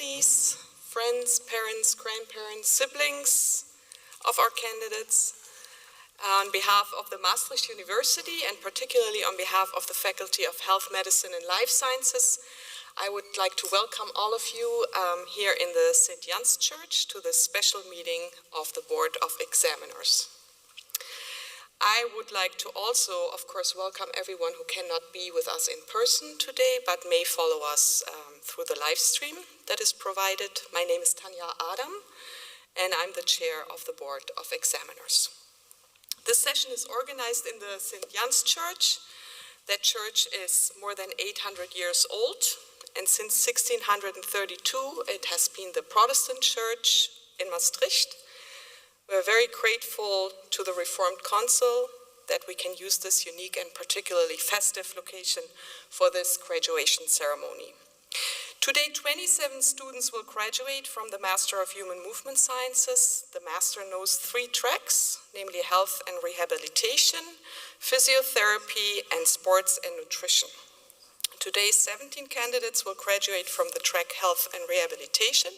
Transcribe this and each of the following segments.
families, friends, parents, grandparents, siblings of our candidates. On behalf of the Maastricht University, and particularly on behalf of the Faculty of Health Medicine and Life Sciences, I would like to welcome all of you here in the St. Jan's Church to this special meeting of the Board of Examiners. I would like to also, of course, welcome everyone who cannot be with us in person today, but may follow us through the live stream that is provided. My name is Tanja Adam, and I'm the chair of the Board of Examiners. This session is organized in the St. Jan's Church. That church is more than 800 years old, and since 1632 it has been the Protestant church in Maastricht. We're very grateful to the Reformed Council that we can use this unique and particularly festive location for this graduation ceremony. Today, 27 students will graduate from the Master of Human Movement Sciences. The Master knows 3 tracks, namely Health and Rehabilitation, Physiotherapy, and Sports and Nutrition. Today, 17 candidates will graduate from the track Health and Rehabilitation,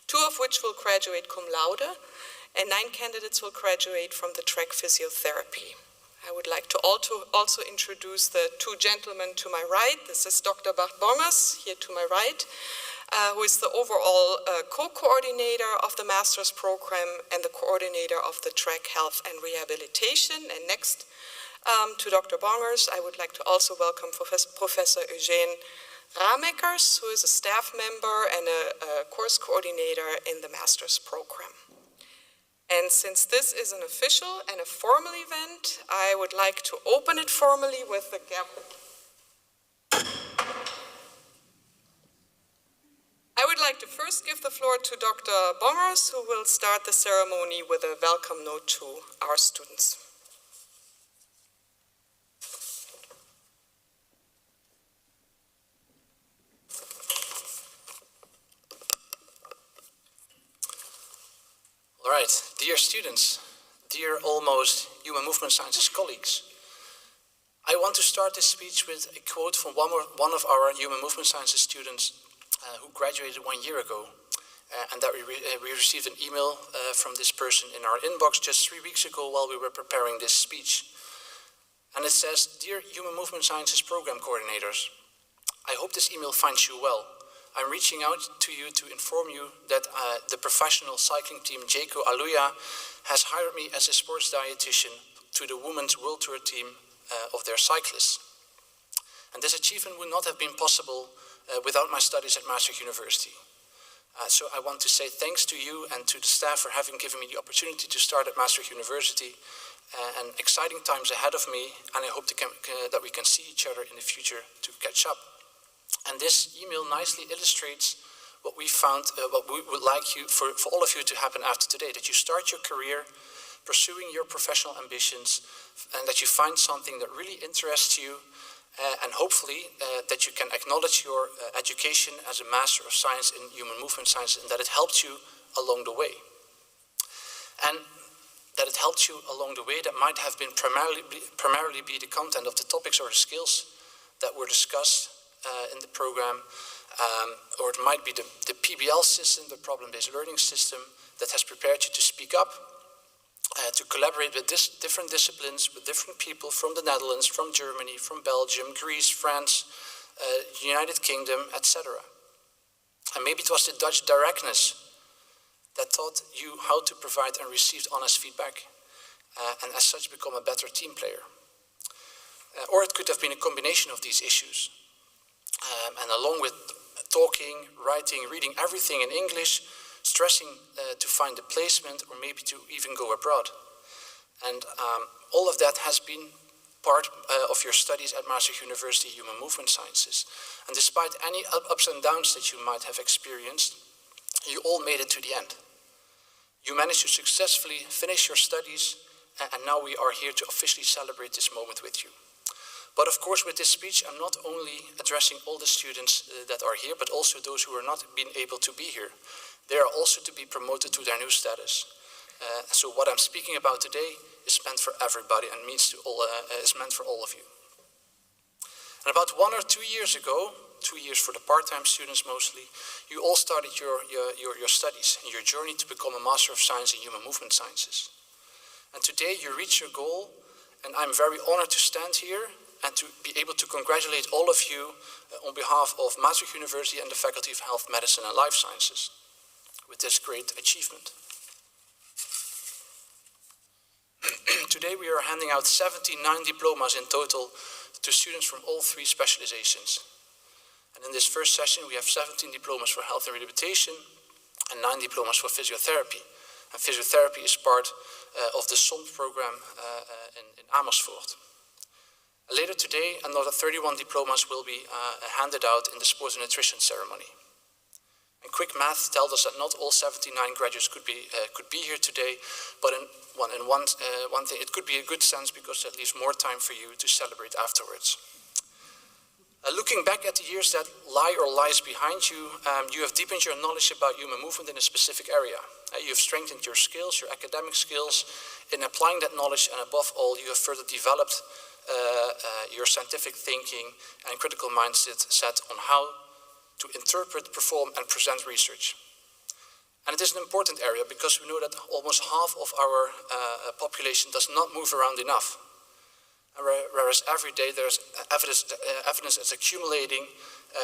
2 of which will graduate cum laude, and 9 candidates will graduate from the track Physiotherapy. I would like to also introduce the 2 gentlemen to my right. This is Dr. Bart-Bongers, here to my right, who is the overall co-coordinator of the master's program and the coordinator of the track Health and Rehabilitation. And next to Dr. Bongers, I would like to also welcome Professor Eugene Rameckers, who is a staff member and a course coordinator in the master's program. And since this is an official and a formal event, I would like to open it formally with the gavel. I would like to first give the floor to Dr. Bongers, who will start the ceremony with a welcome note to our students. All right, dear students, dear almost Human Movement Sciences colleagues, I want to start this speech with a quote from one of our Human Movement Sciences students who graduated 1 year ago, and that we received an email from this person in our inbox just 3 weeks ago while we were preparing this speech. And it says, "Dear Human Movement Sciences program coordinators, I hope this email finds you well. I'm reaching out to you to inform you that the professional cycling team Jayco Aluya has hired me as a sports dietitian to the Women's World Tour team of their cyclists. And this achievement would not have been possible without my studies at Maastricht University. So I want to say thanks to you and to the staff for having given me the opportunity to start at Maastricht University, and exciting times ahead of me, and I hope that we can see each other in the future to catch up." And this email nicely illustrates what we found, what we would like for all of you to happen after today, that you start your career pursuing your professional ambitions, and that you find something that really interests you, and hopefully that you can acknowledge your education as a Master of Science in Human Movement Science, and that it helped you along the way. And that it helped you along the way, that might have been primarily be the content of the topics or the skills that were discussed in the program, or it might be the PBL system, the problem-based learning system, that has prepared you to speak up, to collaborate with different disciplines, with different people from the Netherlands, from Germany, from Belgium, Greece, France, United Kingdom, etc. And maybe it was the Dutch directness that taught you how to provide and receive honest feedback, and as such become a better team player. Or it could have been a combination of these issues. And along with talking, writing, reading everything in English, stressing to find a placement or maybe to even go abroad. And all of that has been part of your studies at Maastricht University Human Movement Sciences. And despite any ups and downs that you might have experienced, you all made it to the end. You managed to successfully finish your studies, and now we are here to officially celebrate this moment with you. But of course, with this speech, I'm not only addressing all the students that are here, but also those who are not being able to be here. They are also to be promoted to their new status. So what I'm speaking about today is meant for everybody and is meant for all of you. And about 1 or 2 years ago, 2 years for the part-time students mostly. You all started your studies and your journey to become a Master of Science in Human Movement Sciences. And today you reach your goal, and I'm very honored to stand here and to be able to congratulate all of you on behalf of Maastricht University and the Faculty of Health, Medicine and Life Sciences with this great achievement. Today we are handing out 79 diplomas in total to students from all 3 specializations. And in this first session we have 17 diplomas for health and rehabilitation and 9 diplomas for physiotherapy. And physiotherapy is part of the SOM program in Amersfoort. Later today, another 31 diplomas will be handed out in the sports and nutrition ceremony. And quick math tells us that not all 79 graduates could be here today, but in one thing, it could be a good sense because that leaves more time for you to celebrate afterwards. Looking back at the years that lie or lies behind you, you have deepened your knowledge about human movement in a specific area. You have strengthened your skills, your academic skills. In applying that knowledge, and above all, you have further developed your scientific thinking and critical mindset on how to interpret, perform, and present research. And it is an important area because we know that almost half of our population does not move around enough. Whereas every day there's evidence is accumulating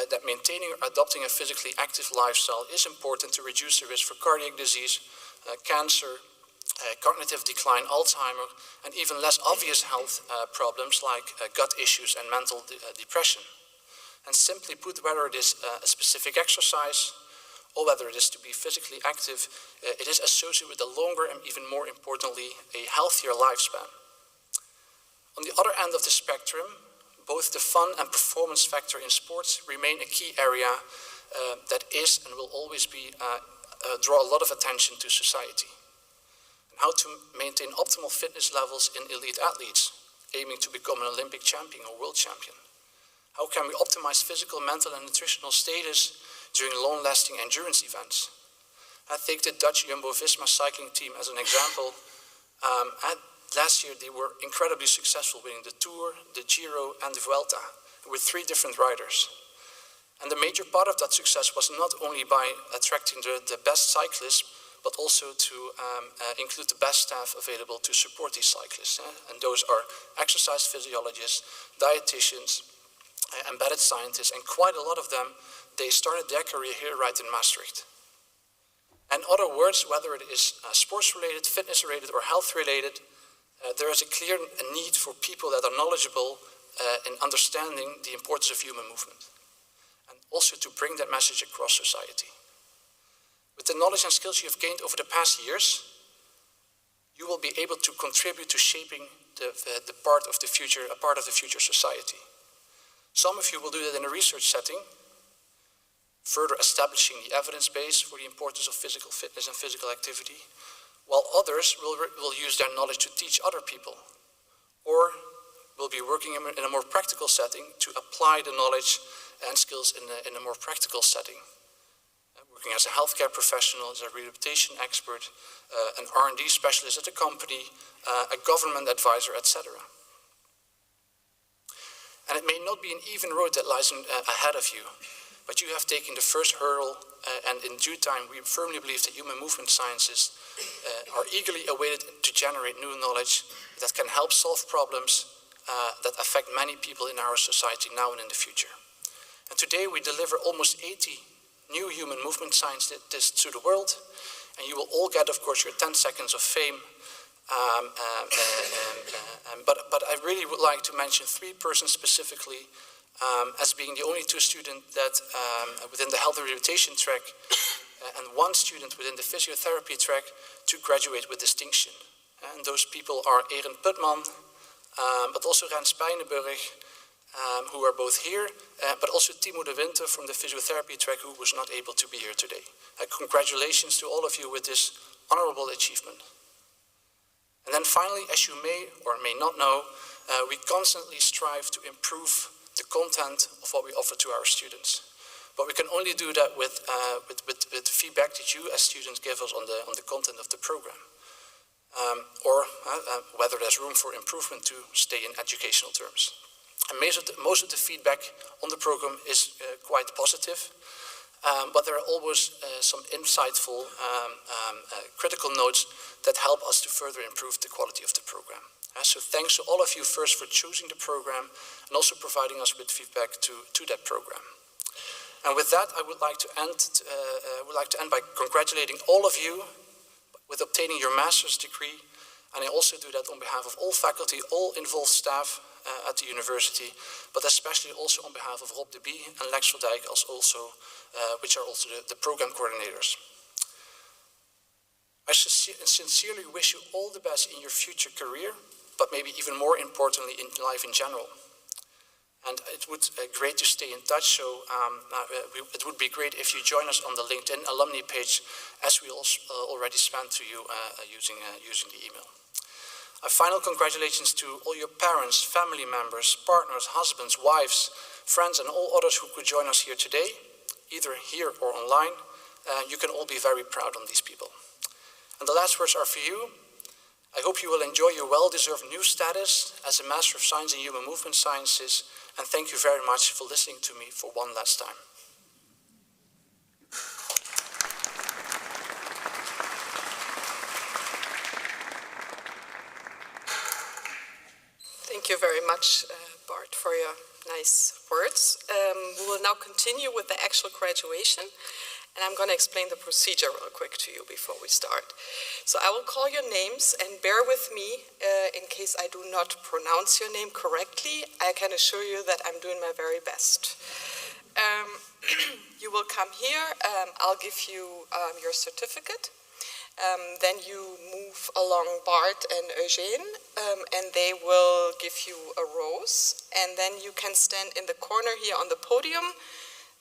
that maintaining or adopting a physically active lifestyle is important to reduce the risk for cardiac disease, cancer, cognitive decline, Alzheimer, and even less obvious health problems like gut issues and mental depression. And simply put, whether it is a specific exercise or whether it is to be physically active, it is associated with a longer and even more importantly, a healthier lifespan. On the other end of the spectrum, both the fun and performance factor in sports remain a key area that is and will always be draw a lot of attention to society. How to maintain optimal fitness levels in elite athletes, aiming to become an Olympic champion or world champion. How can we optimize physical, mental and nutritional status during long-lasting endurance events? I take the Dutch Jumbo-Visma cycling team as an example. Last year they were incredibly successful winning the Tour, the Giro and the Vuelta with 3 different riders. And the major part of that success was not only by attracting the best cyclists, but also to include the best staff available to support these cyclists. And those are exercise physiologists, dietitians, embedded scientists, and quite a lot of them, they started their career here right in Maastricht. In other words, whether it is sports-related, fitness-related, or health-related, there is a clear need for people that are knowledgeable in understanding the importance of human movement, and also to bring that message across society. With the knowledge and skills you have gained over the past years, you will be able to contribute to shaping a part of the future society. Some of you will do that in a research setting, further establishing the evidence base for the importance of physical fitness and physical activity, while others will use their knowledge to teach other people, or will be working in a more practical setting to apply the knowledge and skills in a more practical setting. Working as a healthcare professional, as a rehabilitation expert, an R&D specialist at a company, a government advisor, etc. And it may not be an even road that lies ahead of you, but you have taken the first hurdle, and in due time we firmly believe that human movement sciences are eagerly awaited to generate new knowledge that can help solve problems that affect many people in our society now and in the future. And today we deliver almost 80 new human movement scientists to the world, and you will all get, of course, your 10 seconds of fame. But I really would like to mention 3 persons specifically as being the only 2 students that within the health and rehabilitation track and 1 student within the physiotherapy track to graduate with distinction. And those people are Erin Putman, but also Rens Pijnenburg, who are both here, but also Timo de Winter from the physiotherapy track, who was not able to be here today. Congratulations to all of you with this honorable achievement. And then finally, as you may or may not know, we constantly strive to improve the content of what we offer to our students. But we can only do that with feedback that you as students give us on the content of the program. Or whether there's room for improvement to stay in educational terms. And most of the feedback on the program is quite positive, but there are always some insightful critical notes that help us to further improve the quality of the program. So thanks to all of you first for choosing the program and also providing us with feedback to that program. And with that, I would like to end by congratulating all of you with obtaining your master's degree. And I also do that on behalf of all faculty, all involved staff at the university, but especially also on behalf of Rob de Bie and Lex van Dijk, which are also the program coordinators. I sincerely wish you all the best in your future career, but maybe even more importantly in life in general. And it would be great to stay in touch, so it would be great if you join us on the LinkedIn alumni page, as we already spent to you using the email. A final congratulations to all your parents, family members, partners, husbands, wives, friends, and all others who could join us here today, either here or online. You can all be very proud on these people. And the last words are for you. I hope you will enjoy your well-deserved new status as a Master of Science in Human Movement Sciences, and thank you very much for listening to me for one last time. Thank you very much, Bart, for your nice words. We will now continue with the actual graduation, and I'm going to explain the procedure real quick to you before we start. So I will call your names, and bear with me in case I do not pronounce your name correctly. I can assure you that I'm doing my very best. You will come here, I'll give you your certificate. Then you move along Bart and Eugene, and they will give you a rose, and then you can stand in the corner here on the podium.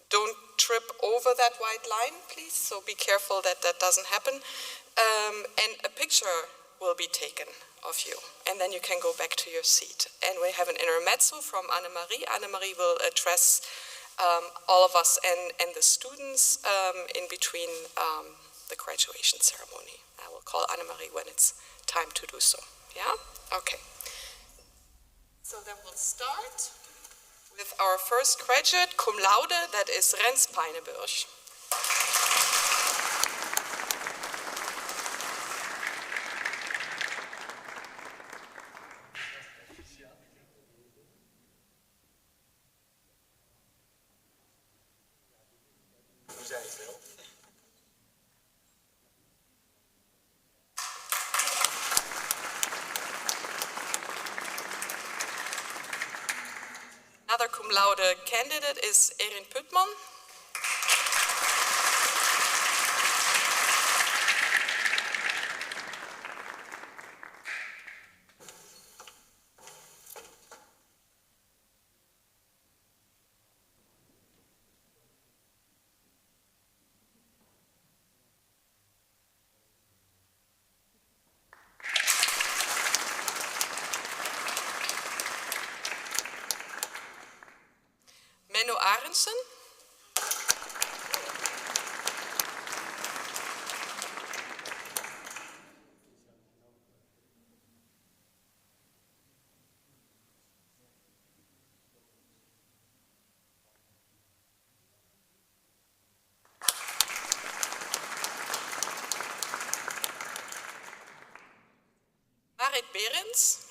Don't trip over that white line, please, so be careful that that doesn't happen. And a picture will be taken of you, and then you can go back to your seat. And we have an intermezzo from Annemarie. Annemarie will address all of us and the students in between the graduation ceremony. I will call Annemarie when it's time to do so. Yeah? Okay. So then we'll start with our first graduate, cum laude, that is Rens Pijnenburg. Another cum laude candidate is Erin Putman. Menno Arendsen. Marit Berends.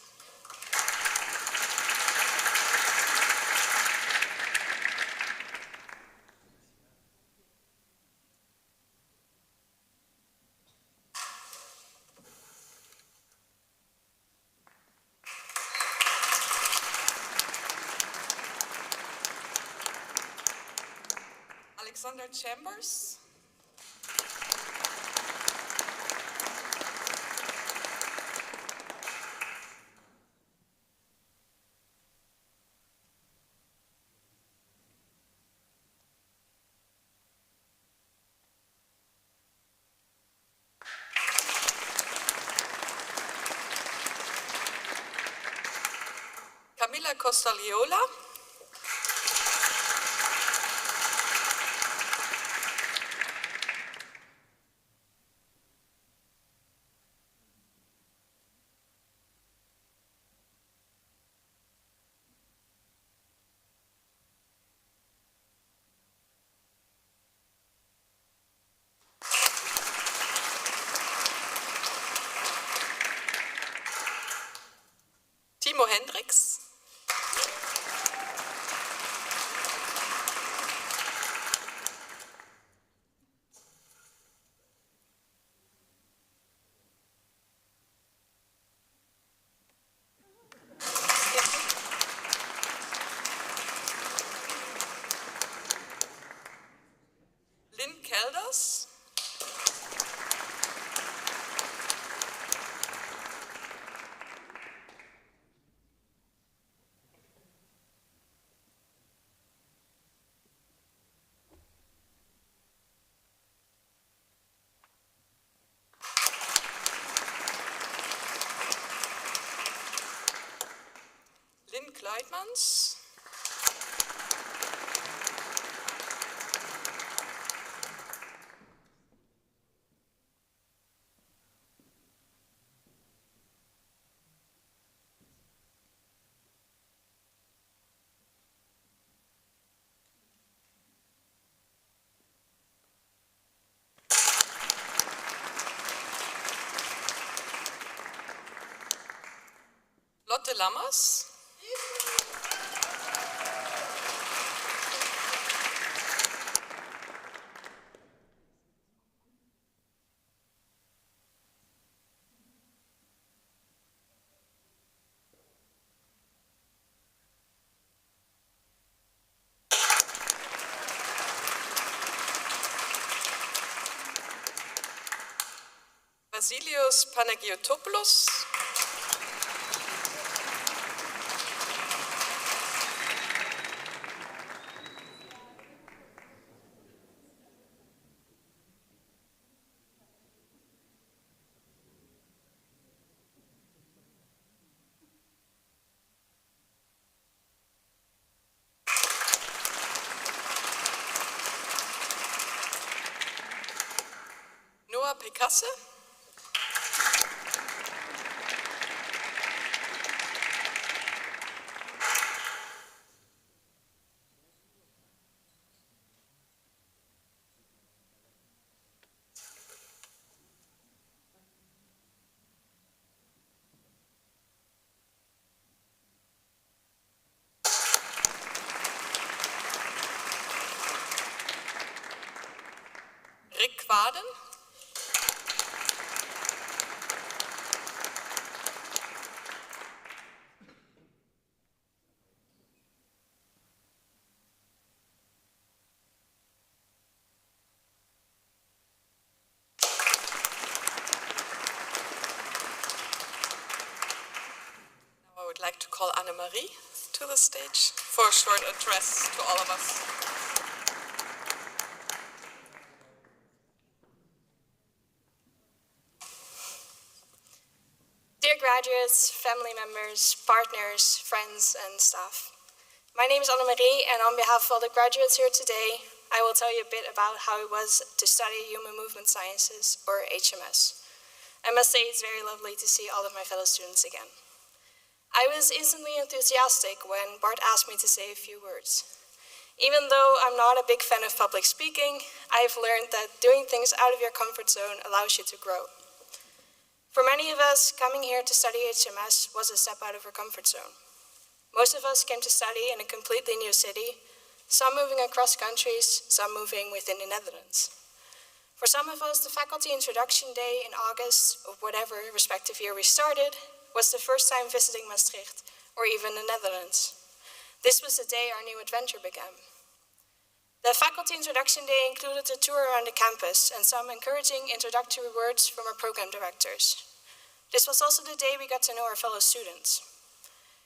Alexander Chambers. Camilla Costagliola. Timo Hendricks. Lynn Kelders. Lynn Kleidmans. Lotte Lammers. Vasilios Panagiotopoulos. Noah Picasse. Rick Quaden. Now I would like to call Annemarie to the stage for a short address to all of us. Dear graduates, family members, partners, friends, and staff. My name is Annemarie, and on behalf of all the graduates here today, I will tell you a bit about how it was to study Human Movement Sciences, or HMS. I must say it's very lovely to see all of my fellow students again. I was instantly enthusiastic when Bart asked me to say a few words. Even though I'm not a big fan of public speaking, I've learned that doing things out of your comfort zone allows you to grow. For many of us, coming here to study HMS was a step out of our comfort zone. Most of us came to study in a completely new city, some moving across countries, some moving within the Netherlands. For some of us, the faculty introduction day in August of whatever respective year we started was the first time visiting Maastricht or even the Netherlands. This was the day our new adventure began. The faculty introduction day included a tour around the campus and some encouraging introductory words from our program directors. This was also the day we got to know our fellow students.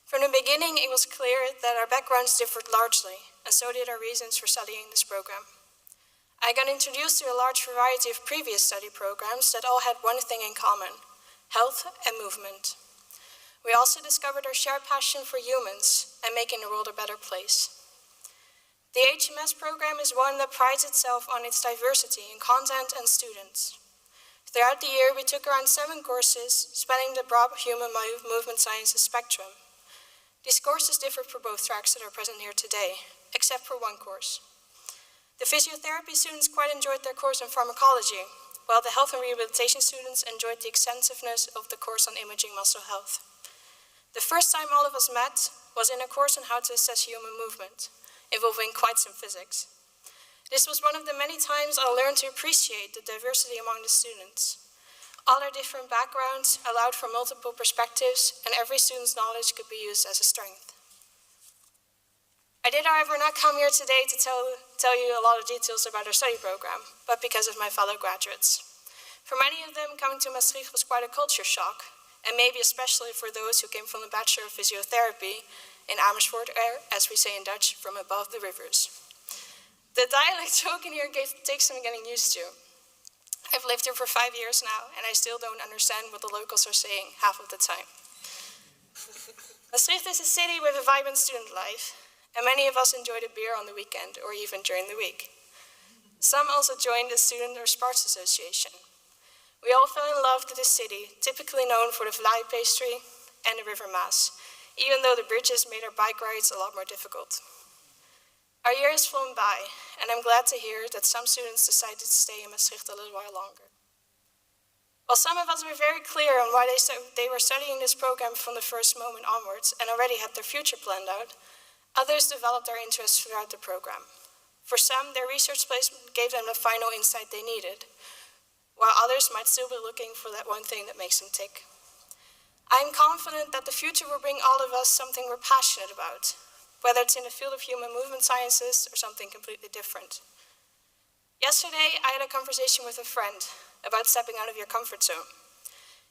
From the beginning, it was clear that our backgrounds differed largely, and so did our reasons for studying this program. I got introduced to a large variety of previous study programs that all had one thing in common: health and movement. We also discovered our shared passion for humans and making the world a better place. The HMS program is one that prides itself on its diversity in content and students. Throughout the year, we took around 7 courses, spanning the broad human movement sciences spectrum. These courses differed for both tracks that are present here today, except for one course. The physiotherapy students quite enjoyed their course in pharmacology, while the health and rehabilitation students enjoyed the extensiveness of the course on imaging muscle health. The first time all of us met was in a course on how to assess human movement, involving quite some physics. This was one of the many times I learned to appreciate the diversity among the students. All our different backgrounds allowed for multiple perspectives, and every student's knowledge could be used as a strength. I did, however, not come here today to tell you a lot of details about our study program, but because of my fellow graduates. For many of them, coming to Maastricht was quite a culture shock, and maybe especially for those who came from the Bachelor of Physiotherapy in Amersfoort, as we say in Dutch, from above the rivers. The dialect spoken here takes some getting used to. I've lived here for 5 years now, and I still don't understand what the locals are saying half of the time. Maastricht is a city with a vibrant student life, and many of us enjoy the beer on the weekend or even during the week. Some also joined the Student or Sports Association. We all fell in love with this city, typically known for the vlaai pastry and the River Maas, even though the bridges made our bike rides a lot more difficult. Our year has flown by, and I'm glad to hear that some students decided to stay in Maastricht a little while longer. While some of us were very clear on why they were studying this program from the first moment onwards and already had their future planned out, others developed their interests throughout the program. For some, their research placement gave them the final insight they needed, while others might still be looking for that one thing that makes them tick. I'm confident that the future will bring all of us something we're passionate about, whether it's in the field of human movement sciences or something completely different. Yesterday, I had a conversation with a friend about stepping out of your comfort zone.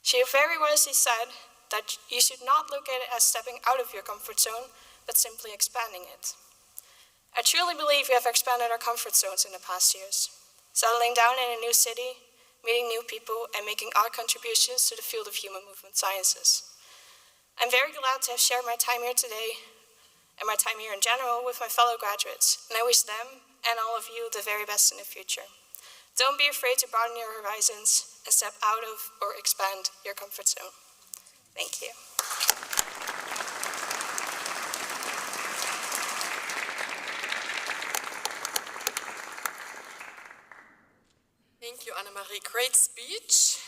She very wisely said that you should not look at it as stepping out of your comfort zone, but simply expanding it. I truly believe we have expanded our comfort zones in the past years, settling down in a new city, meeting new people, and making our contributions to the field of human movement sciences. I'm very glad to have shared my time here today, and my time here in general, with my fellow graduates, and I wish them and all of you the very best in the future. Don't be afraid to broaden your horizons and step out of or expand your comfort zone. Thank you. Thank you, Annemarie. Great speech.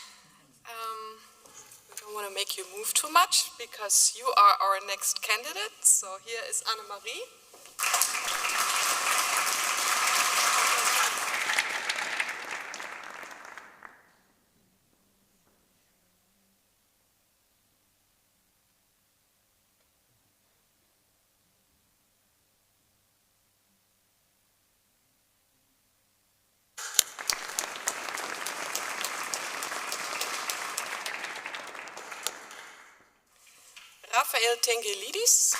I don't want to make you move too much because you are our next candidate. So here is Annemarie. Raphael Tengelidis.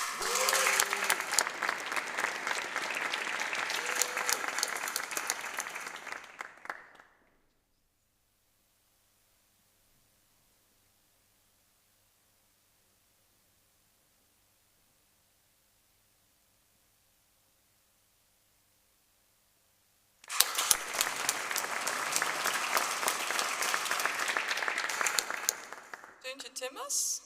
Deuntje Timmers.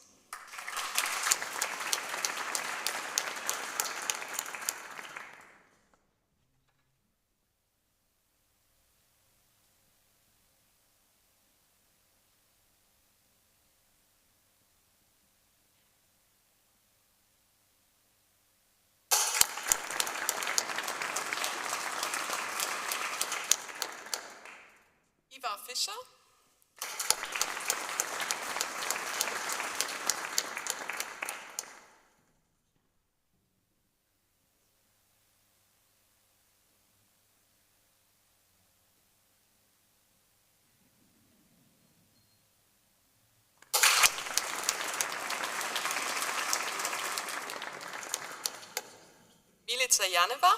Ivar Fischer. Milica Janeva.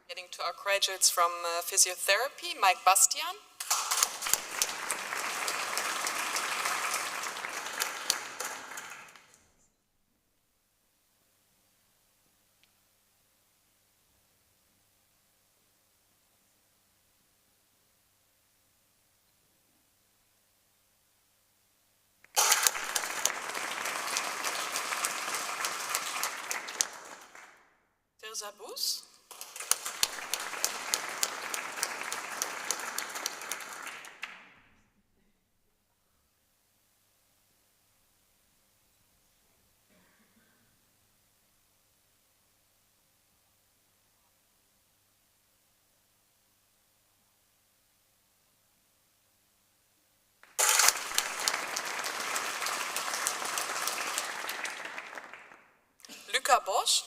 Getting to our graduates from physiotherapy, Mike Bastian. Ilsa Boes. Luca Bosch.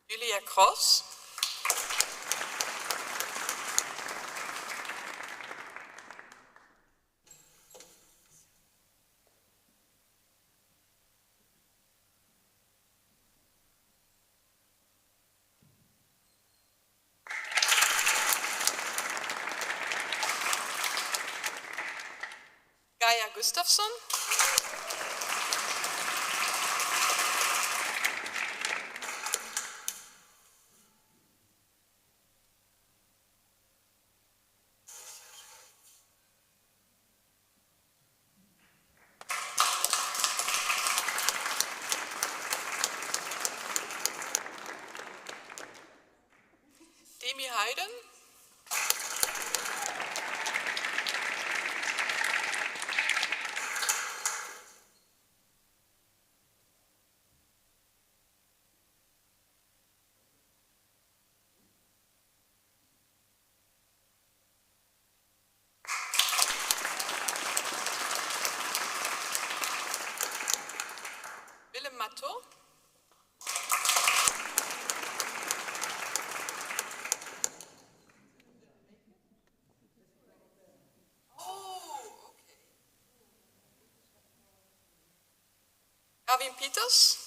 Julia Cross. Gaia Gustafsson. Demi Heiden. Willem Matteau. Erwin Pieters.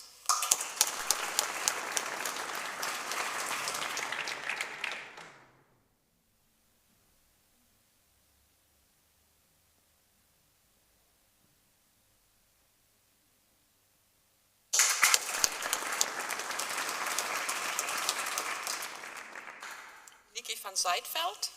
Niki van Zijtveld.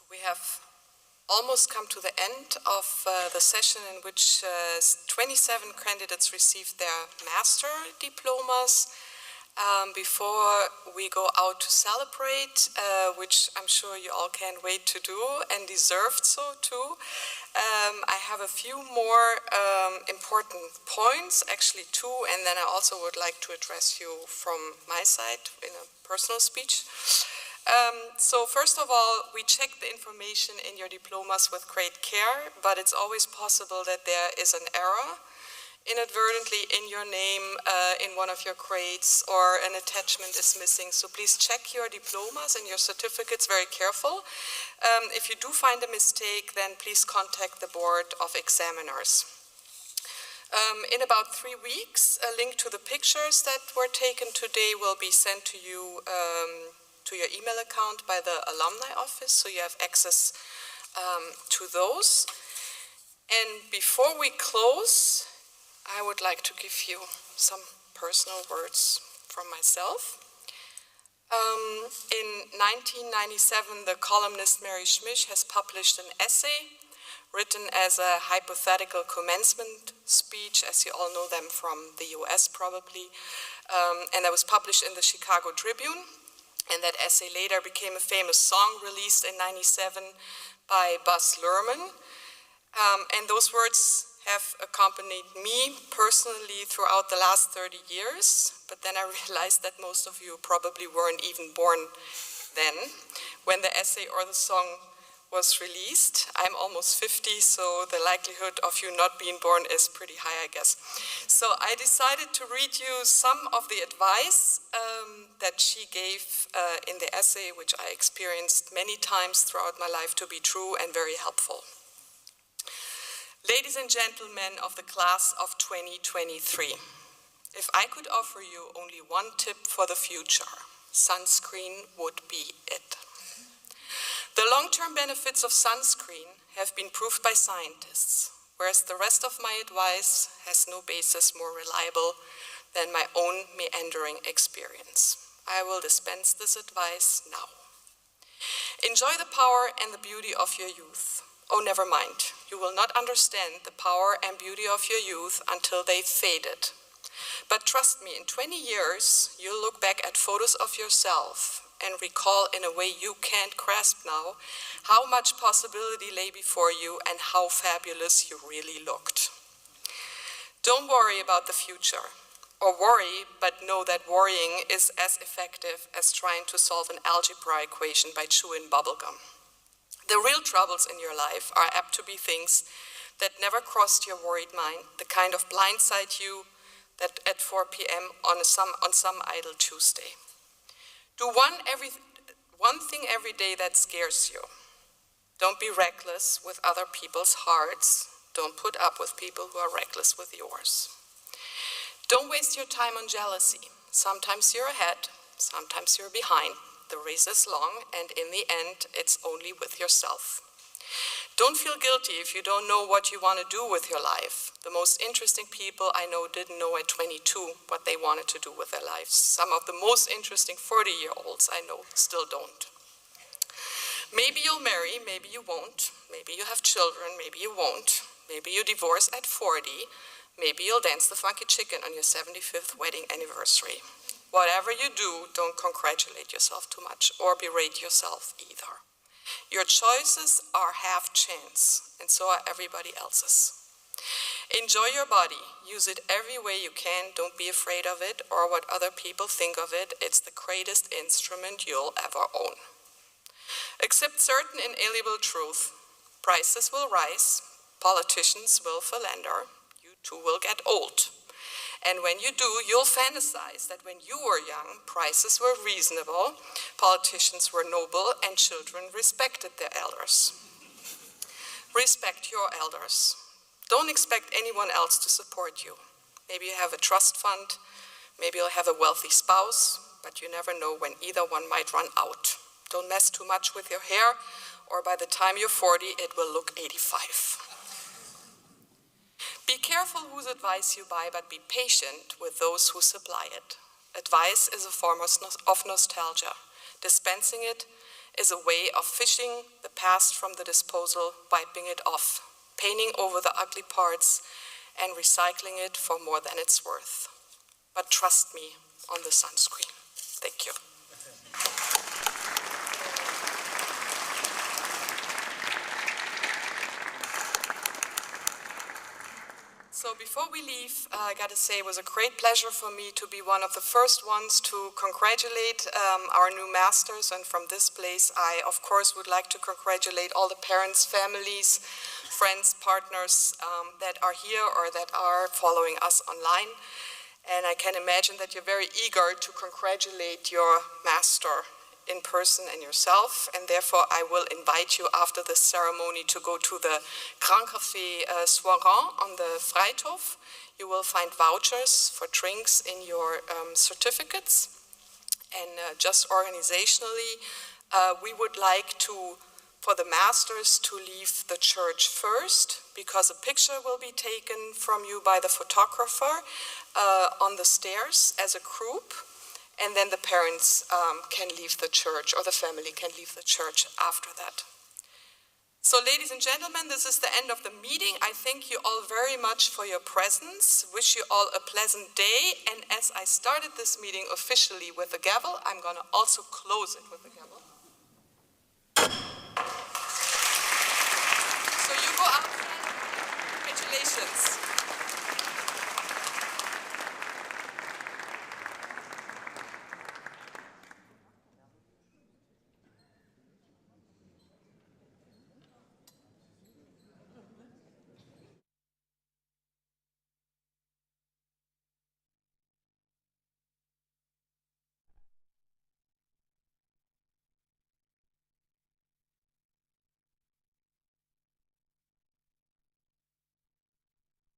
We have almost come to the end of the session in which 27 candidates received their master diplomas. Before we go out to celebrate, which I'm sure you all can't wait to do and deserved so too, I have a few more important points, actually two, and then I also would like to address you from my side in a personal speech. So first of all, we check the information in your diplomas with great care, but it's always possible that there is an error inadvertently in your name in one of your grades, or an attachment is missing. So please check your diplomas and your certificates very careful. If you do find a mistake, then please contact the Board of Examiners. In about 3 weeks, a link to the pictures that were taken today will be sent to you to your email account by the alumni office, so you have access to those. And before we close, I would like to give you some personal words from myself. In 1997, the columnist Mary Schmisch has published an essay written as a hypothetical commencement speech, as you all know them from the US probably, and that was published in the Chicago Tribune. And that essay later became a famous song released in '97 by Buzz Luhrmann. And those words have accompanied me personally throughout the last 30 years, but then I realized that most of you probably weren't even born then, when the essay or the song was released. I'm almost 50, so the likelihood of you not being born is pretty high, I guess. So I decided to read you some of the advice that she gave in the essay, which I experienced many times throughout my life to be true and very helpful. Ladies and gentlemen of the class of 2023, if I could offer you only one tip for the future, sunscreen would be it. The long-term benefits of sunscreen have been proved by scientists, whereas the rest of my advice has no basis more reliable than my own meandering experience. I will dispense this advice now. Enjoy the power and the beauty of your youth. Oh, never mind. You will not understand the power and beauty of your youth until they've faded. But trust me, in 20 years, you'll look back at photos of yourself and recall in a way you can't grasp now how much possibility lay before you and how fabulous you really looked. Don't worry about the future. Or worry, but know that worrying is as effective as trying to solve an algebra equation by chewing bubblegum. The real troubles in your life are apt to be things that never crossed your worried mind, the kind of blindside you that at 4 p.m. on some idle Tuesday. Do one thing every day that scares you. Don't be reckless with other people's hearts. Don't put up with people who are reckless with yours. Don't waste your time on jealousy. Sometimes you're ahead, sometimes you're behind. The race is long, and in the end, it's only with yourself. Don't feel guilty if you don't know what you want to do with your life. The most interesting people I know didn't know at 22 what they wanted to do with their lives. Some of the most interesting 40-year-olds I know still don't. Maybe you'll marry, maybe you won't. Maybe you have children, maybe you won't. Maybe you divorce at 40. Maybe you'll dance the funky chicken on your 75th wedding anniversary. Whatever you do, don't congratulate yourself too much or berate yourself either. Your choices are half chance, and so are everybody else's. Enjoy your body. Use it every way you can. Don't be afraid of it or what other people think of it. It's the greatest instrument you'll ever own. Accept certain inalienable truth. Prices will rise. Politicians will philander. You too will get old. And when you do, you'll fantasize that when you were young, prices were reasonable, politicians were noble, and children respected their elders. Respect your elders. Don't expect anyone else to support you. Maybe you have a trust fund, maybe you'll have a wealthy spouse, but you never know when either one might run out. Don't mess too much with your hair, or by the time you're 40, it will look 85. Be careful whose advice you buy, but be patient with those who supply it. Advice is a form of nostalgia. Dispensing it is a way of fishing the past from the disposal, wiping it off, painting over the ugly parts, and recycling it for more than it's worth. But trust me on the sunscreen. Thank you. So before we leave, I got to say it was a great pleasure for me to be one of the first ones to congratulate our new masters. And from this place, I, of course, would like to congratulate all the parents, families, friends, partners that are here or that are following us online. And I can imagine that you're very eager to congratulate your master in person and yourself, and therefore I will invite you after this ceremony to go to the Grand Café Soiran on the Vrijthof. You will find vouchers for drinks in your certificates. And just organizationally, we would like for the masters to leave the church first, because a picture will be taken from you by the photographer on the stairs as a group. And then the parents can leave the church, or the family can leave the church after that. So ladies and gentlemen, this is the end of the meeting. I thank you all very much for your presence. Wish you all a pleasant day. And as I started this meeting officially with the gavel, I'm going to also close it with the gavel. So you go out. Congratulations.